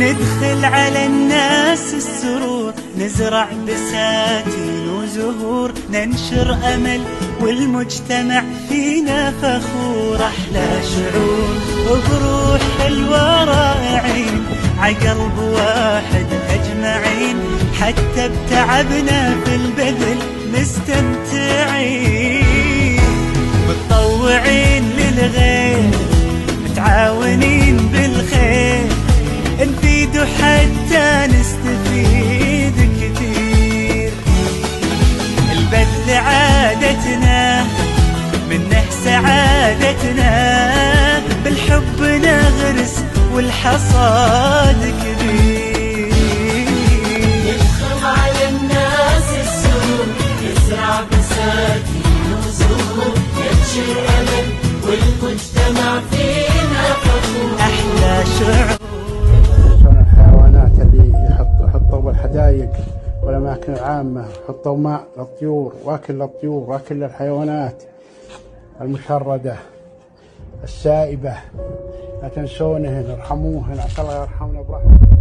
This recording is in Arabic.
ندخل على الناس السرور، نزرع بساتين وزهور، ننشر أمل والمجتمع فينا فخور. أحلى شعور وبروح حلوة رائعين، عقلب واحد أجمعين، حتى بتعبنا في البذل مستمتعين. متطوعين للغير، متعاونين بالخير، نفيد حتى نستفيد كثير. البذل عادتنا، منه سعادتنا، بالحب نغرس والحصاد كبير. ندخل على الناس السرور، نزرع بساتين وزهور، ننشر أمل والمجتمع فينا فخور. أحلى شعور. الحيوانات اللي يحطوا بالحدائق والأماكن العامة، يحطوا ماء للطيور وأكل للطيور وأكل للحيوانات المشردة السائبة. لا تنسونهن، ارحموهن، عسى الله يرحمنا برحمته.